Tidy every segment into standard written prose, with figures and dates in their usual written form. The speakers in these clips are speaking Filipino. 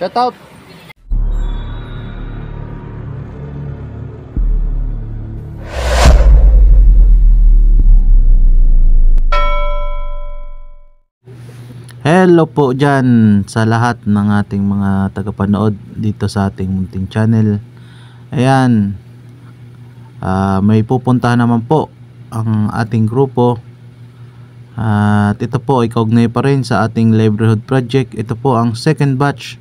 Shout out. Hello po dyan sa lahat ng ating mga tagapanood dito sa ating munting channel. Ayan, may pupuntahan naman po ang ating grupo. At ito po ay kaugnay pa rin sa ating livelihood project. Ito po ang second batch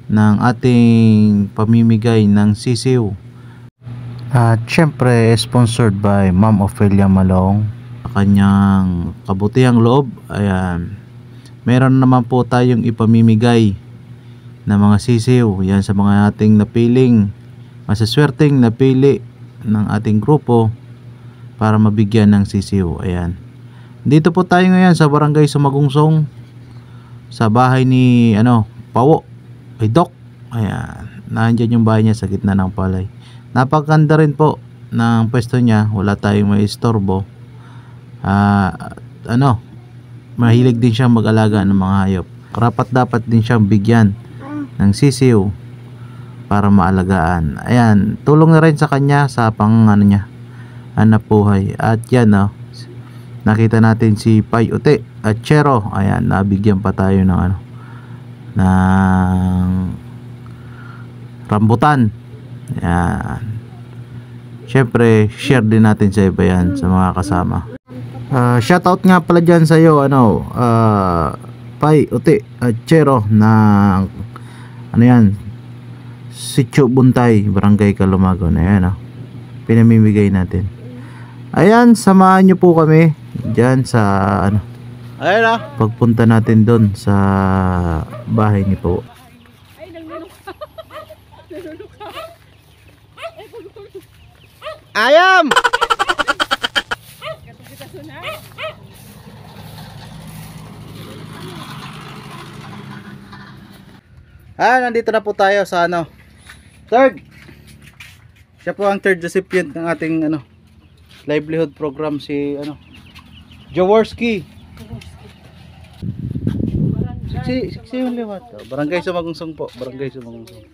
ng ating pamimigay ng sisiw. At syempre sponsored by Ma'am Ophelia Malong. Kanyang kabutihang loob, ayan, meron naman po tayong ipamimigay na mga sisiw. Yan sa mga ating napiling, masaswerteng napili ng ating grupo para mabigyan ng sisiw. Ayan, dito po tayo ngayon sa barangay Sumagungsong, sa bahay ni Pawo ay Doc. Ayan, nandiyan yung bahay niya sa gitna ng palay. Napakaganda rin po ng pwesto niya, wala tayong may istorbo. Mahilig din siyang mag-alaga ng mga hayop. Karapat dapat din siyang bigyan ng sisiw para maalagaan. Ayan, tulong na rin sa kanya sa hanap buhay. At yan, nakita natin si Pai Ute at Chero. Ayan, nabigyan pa tayo ng ng rambutan. Ayan, syempre share din natin sa iba yan, sa mga kasama. Shoutout nga pala dyan sa iyo, Pai Ute at Chero na yan, Sitio Buntay, Barangay Kalumagon. Ayan, pinamimigay natin. Ayan, samahan nyo po kami dyan sa ayan, pagpunta natin doon sa bahay ni po. Ayam! Nandito na po tayo sa third. Siya po ang third recipient ng ating livelihood program, si Jaworski. Si yung liwat. Barangay Sumagungsong po, Barangay Sumagungsong.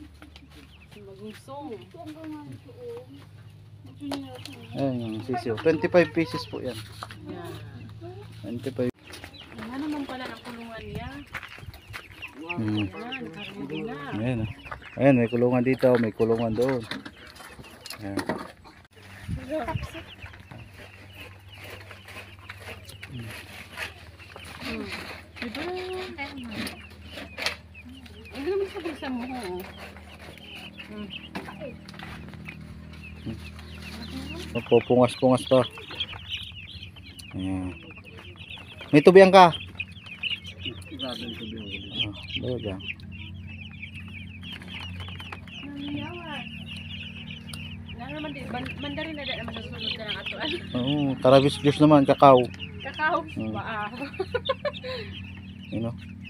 Ayan yung sisiw, 25 pieces po yan. 25. Ano naman pala ang kulungan niya? Ayan, ayan, may kulungan dito, may kulungan doon. Ayan. Ang naman sa bulsa mo. Pungas-pungas pa. Ayan. May tubiang ka? Baga. Mandarin na naman sa sunod na ng atuan. Oo, Travis juice naman, kakao. Kakao? Wow.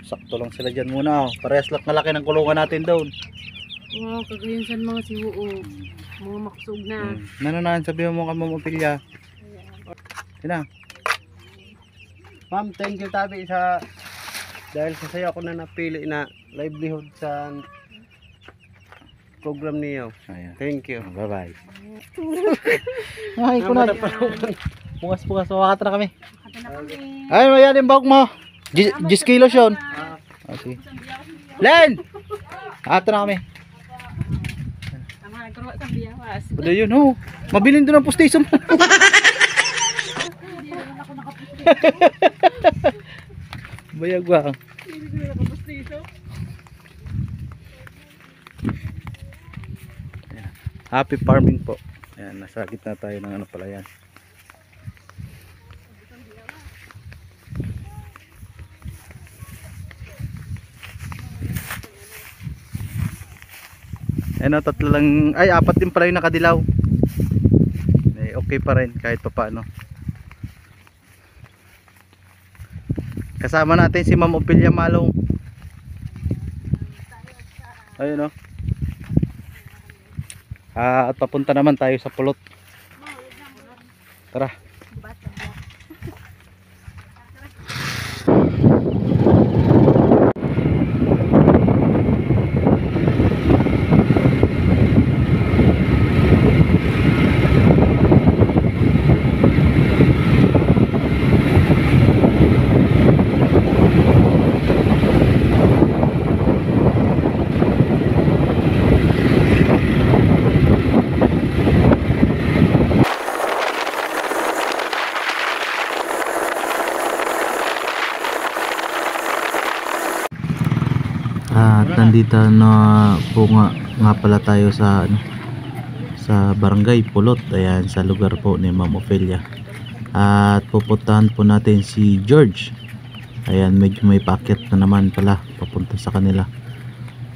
Sakto lang sila dyan muna. Parehas lang malaki ng kulungan natin doon. Wow, kagayansan mga siwo. Mga maksug na. Nananahan, sabihin mo ka, Ma'am Ophelia. Sina? Ma'am, thank you tabi dahil sa sayo ako na napili na livelihood sa program niyo. Thank you. Bye bye. Ay, kunad. Pungas-pungas, wakat na kami. Ay, yan yung bawak mo. 10 kilos yun. Okay. Len! Wakat na kami. Wala yun, mabilin doon ang pustiso mo. Bayag ba? Happy farming po. Ayan, nasa gitna tayo ng pala yan. Ayan, tatlo lang, ay 4 din pala yung nakadilaw. Okay pa rin kahit pa paano. Kasama natin si Ma'am Ophelia Malong. Ayun at papunta naman tayo sa pulot. Tara. nandito na po nga pala tayo sa sa barangay Pulot, ayan, sa lugar po ni Ma'am Ofelia. At pupuntahan po natin si George. Ayan, medyo may paakyat na naman pala papunta sa kanila.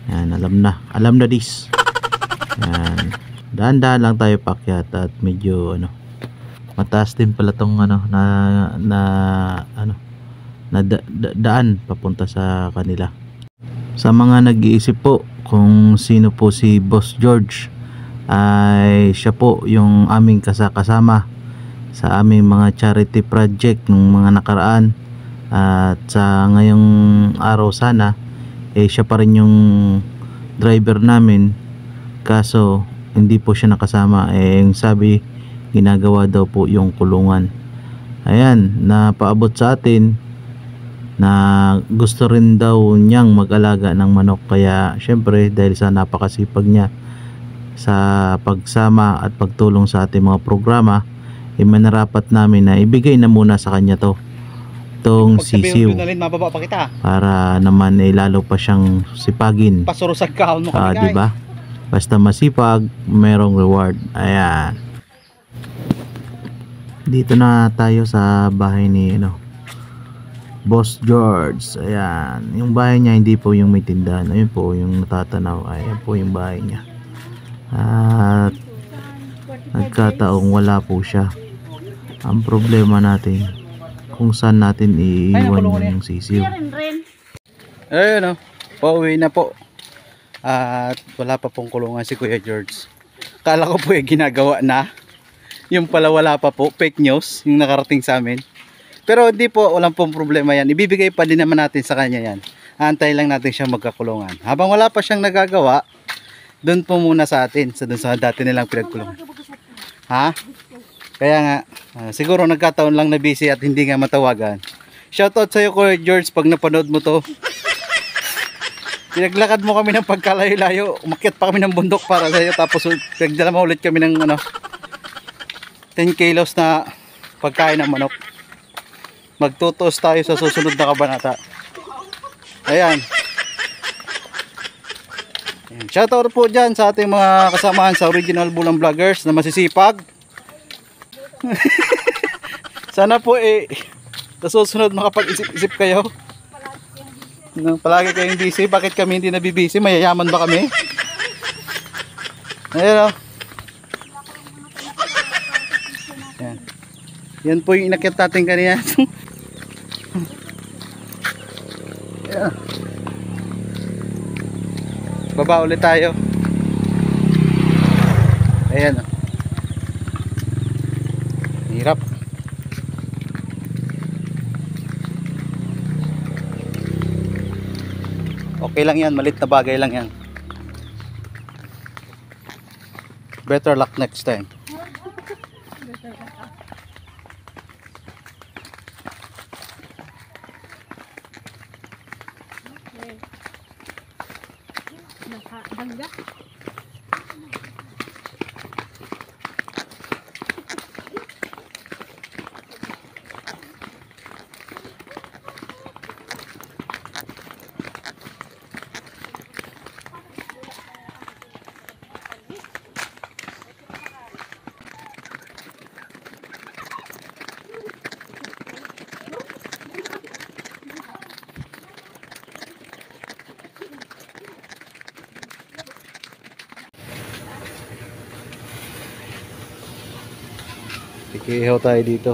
Ayan, alam na this. Ayan, dahan-dahan lang tayo paakyat at medyo mataas din pala tong daan papunta sa kanila. Sa mga nag-iisip po kung sino po si Boss George, ay siya po yung aming kasama sa aming mga charity project nung mga nakaraan, at sa ngayong araw sana siya pa rin yung driver namin, kaso hindi po siya nakasama. Yung sabi, ginagawa daw po yung kulungan. Ayan, napaabot sa atin na gusto rin daw niyang mag-alaga ng manok, kaya syempre dahil sa napakasipag niya sa pagsama at pagtulong sa ating mga programa, manarapat namin na ibigay na muna sa kanya tong sisiw mababa pa kita. para naman lalo pa siyang sipagin. Pasurusag kahon mo kami, Di ba? Basta masipag, merong reward. Ayan. Dito na tayo sa bahay ni Boss George. Ayan, yung bahay niya hindi po yung may tindahan. Ayun po yung natatanaw. Ayan po yung bahay niya. At nagkataong wala po siya. Ang problema natin kung saan natin iiwan yung sisiw. Ayun pauwi na po. At wala pa pong kulungan si Kuya George. Kala ko po ginagawa na. Yung pala wala pa po, fake news yung nakarating sa amin. Pero hindi po, walang pong problema yan. Ibibigay pa din naman natin sa kanya yan. Antay lang natin siya magkakulungan. Habang wala pa siyang nagagawa, doon po muna sa atin, doon sa dati nilang pinagkulungan. Ha? Kaya nga, siguro nagkataon lang na busy at hindi nga matawagan. Shoutout sa'yo, Kuya George, pag napanood mo to. Pinaglakad mo kami ng pagkalayo-layo. Umakyat pa kami ng bundok para sa'yo. Tapos pinagdala mo ulit kami ng 10 kilos na pagkain ng manok. Magtutos tayo sa susunod na kabanata. Ayan. Shoutout po dyan sa ating mga kasamahan sa Original Bulang Vloggers na masisipag. Sana po sa susunod makapag-isip-isip kayo. Palagi kayong busy. Bakit kami hindi nabibisi? Mayayaman ba kami? Ayan Ayan. Yan po yung inakyat natin kanina. Yeah. Baba ulit tayo. Ayan hirap. Okay lang yan, malit na bagay lang yan. Better luck next time. Nakabangga. Ikihaw tayo dito.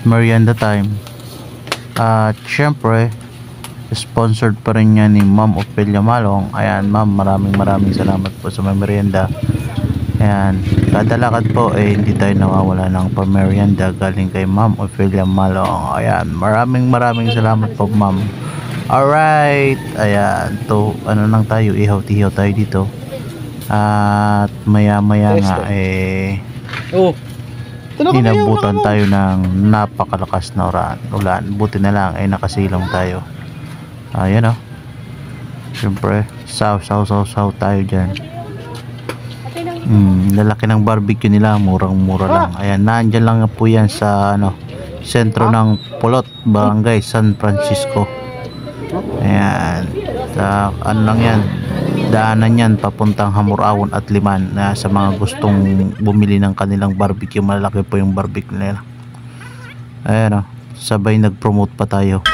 Merienda time. At syempre, sponsored pa rin yan ni Ma'am Ofelia Malong. Ayan, Ma'am, maraming salamat po sa merienda. Ayan, kada lakad po hindi tayo nawawala ng pamerienda galing kay Ma'am Ofelia Malong. Ayan, maraming salamat po, Ma'am. Alright, ayan, lang tayo, ihaw-tihaw tayo dito. At maya nga inabutan tayo ng napakalakas na ulan. Buti na lang nakasilong tayo. Ayan siyempre saw tayo dyan. Lalaki ng barbecue nila, murang-mura lang. Ayan, nandyan lang po yan sa sentro ng Pulot, Barangay San Francisco. Ayan. Ano lang yan, daanan yan papuntang Hamurawon at Liman, na sa mga gustong bumili ng kanilang barbecue. Malaki po yung barbecue nila. Ayan o, sabay nag-promote pa tayo.